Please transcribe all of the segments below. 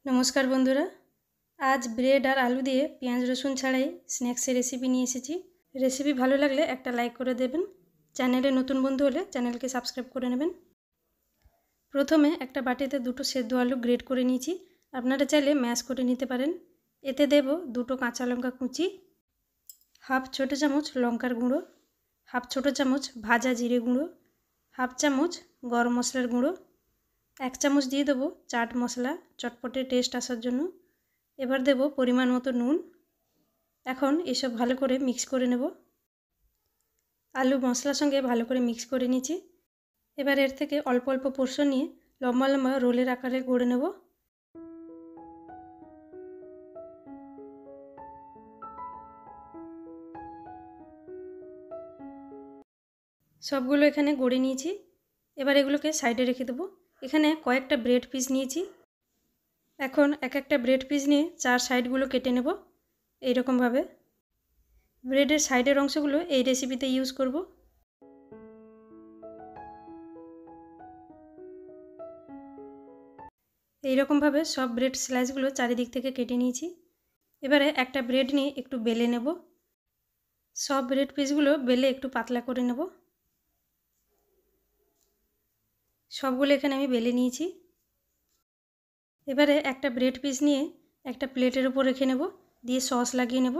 नमस्कार बंधुरा आज ब्रेड और आलू दिए पेঁয়াজ रसुन छाड़ाई स्नैक्सের रेसिपि নিয়ে এসেছি। रेसिपि ভালো লাগলে একটা লাইক করে দেবেন, চ্যানেলে নতুন বন্ধু হলে চ্যানেলকে সাবস্ক্রাইব করে নেবেন। প্রথমে একটা বাটিতে দুটো সেদ্ধ আলু গ্রেট করে নিয়েছি, আপনারা চাইলে ম্যাশ করে নিতে পারেন। এতে দেব দুটো কাঁচা লঙ্কা কুচি, হাফ ছোটো চামচ লঙ্কার গুঁড়ো, হাফ ছোটো চামচ ভাজা জিরে গুঁড়ো, হাফ চামচ গরম মশলার গুঁড়ো, এক চামচ দিয়ে দেবো চাট মশলা চটপটে টেস্ট আসার জন্য। এবার দেব পরিমাণ মতো নুন। এখন এসব ভালো করে মিক্স করে নেব। আলু মশলার সঙ্গে ভালো করে মিক্স করে নিয়েছি। এবার এর থেকে অল্প অল্প পোর্শন নিয়ে লম্বা লম্বা রোলের আকারে গড়ে নেব। সবগুলো এখানে গড়ে নিয়েছি। এবার এগুলোকে সাইডে রেখে দেবো। এখানে কয়েকটা ব্রেড পিস নিয়েছি। এখন এক একটা ব্রেড পিস নিয়ে চার সাইডগুলো কেটে নেব এইরকমভাবে। ব্রেডের সাইডের অংশগুলো এই রেসিপিতে ইউজ করব। এইরকমভাবে সব ব্রেড স্লাইসগুলো চারিদিক থেকে কেটে নিয়েছি। এবারে একটা ব্রেড নিয়ে একটু বেলে নেব। সব ব্রেড পিসগুলো বেলে একটু পাতলা করে নেব। সবগুলো এখানে আমি বেলে নিয়েছি। এবারে একটা ব্রেড পিস নিয়ে একটা প্লেটের উপর রেখে নেব, দিয়ে সস লাগিয়ে নেব।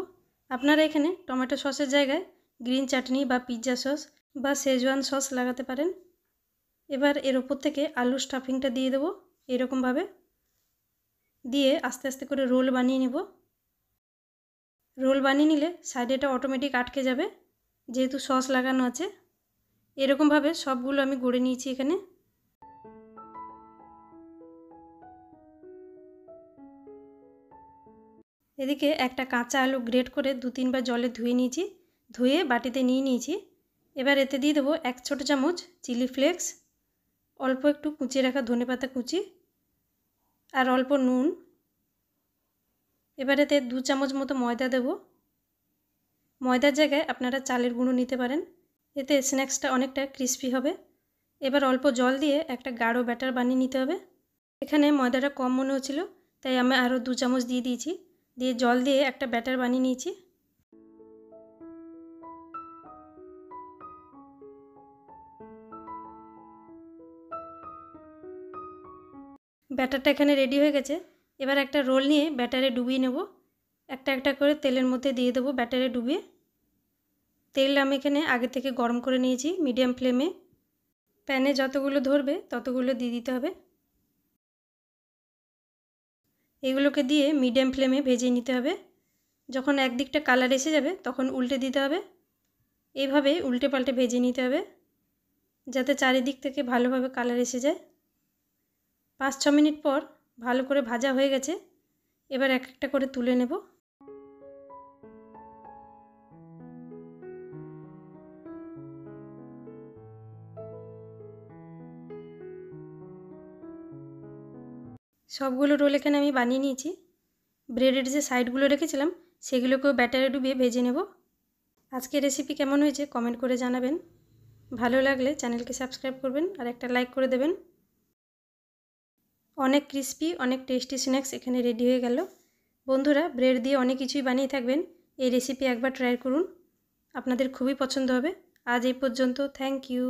আপনারা এখানে টমেটো সসের জায়গায় গ্রিন চাটনি বা পিৎজা সস বা শেজওয়ান সস লাগাতে পারেন। এবার এর ওপর থেকে আলু স্টাফিংটা দিয়ে দেবো এরকমভাবে, দিয়ে আস্তে আস্তে করে রোল বানিয়ে নেব। রোল বানিয়ে নিলে সাইডে এটা অটোমেটিক আটকে যাবে যেহেতু সস লাগানো আছে। এরকমভাবে সবগুলো আমি গড়ে নিয়েছি এখানে। এদিকে একটা কাঁচা আলু গ্রেট করে 2-3 বার জলে ধুয়ে নিয়েছি, ধুয়ে বাটিতে নিয়ে নিয়েছি। এবার এতে দিয়ে দেবো 1 ছোটো চামচ চিলি ফ্লেক্স, অল্প একটু কুচিয়ে রাখা ধনেপাতা কুচি আর অল্প নুন। এবার এতে 2 চামচ মতো ময়দা দেব। ময়দার জায়গায় আপনারা চালের গুঁড়ো নিতে পারেন, এতে স্ন্যাক্সটা অনেকটা ক্রিস্পি হবে। এবার অল্প জল দিয়ে একটা গাঢ় ব্যাটার বানিয়ে নিতে হবে। এখানে ময়দাটা কম মনে হচ্ছিল তাই আমি আরও 2 চামচ দিয়ে দিয়েছি, দিয়ে জল দিয়ে একটা ব্যাটার বানিয়ে নিয়েছি। ব্যাটারটা এখানে রেডি হয়ে গেছে। এবার একটা রোল নিয়ে ব্যাটারে ডুবিয়ে নেব। একটা একটা করে তেলের মধ্যে দিয়ে দেবো ব্যাটারে ডুবিয়ে। তেল আমি এখানে আগে থেকে গরম করে নিয়েছি মিডিয়াম ফ্লেমে। প্যানে যতগুলো ধরবে ততগুলো দিয়ে দিতে হবে। এগুলোকে দিয়ে মিডিয়াম ফ্লেমে ভেজে নিতে হবে। যখন একদিকটা কালার এসে যাবে তখন উল্টে দিতে হবে। এইভাবে উল্টে পাল্টে ভেজে নিতে হবে যাতে চারিদিক থেকে ভালোভাবে কালার এসে যায়। 5-6 মিনিট পর ভালো করে ভাজা হয়ে গেছে। এবার এক একটা করে তুলে নেব। সবগুলো রোল এখানে আমি বানিয়ে নিয়েছি। ব্রেডের যে সাইডগুলো রেখেছিলাম সেগুলোকেও ব্যাটারে ডুবিয়ে ভেজে নেব। আজকের রেসিপি কেমন হয়েছে কমেন্ট করে জানাবেন। ভালো লাগলে চ্যানেলকে সাবস্ক্রাইব করবেন আর একটা লাইক করে দেবেন। অনেক ক্রিস্পি অনেক টেস্টি স্ন্যাক্স এখানে রেডি হয়ে গেল। বন্ধুরা ব্রেড দিয়ে অনেক কিছুই বানিয়ে থাকবেন, এই রেসিপি একবার ট্রাই করুন, আপনাদের খুবই পছন্দ হবে। আজ এই পর্যন্ত, থ্যাংক ইউ।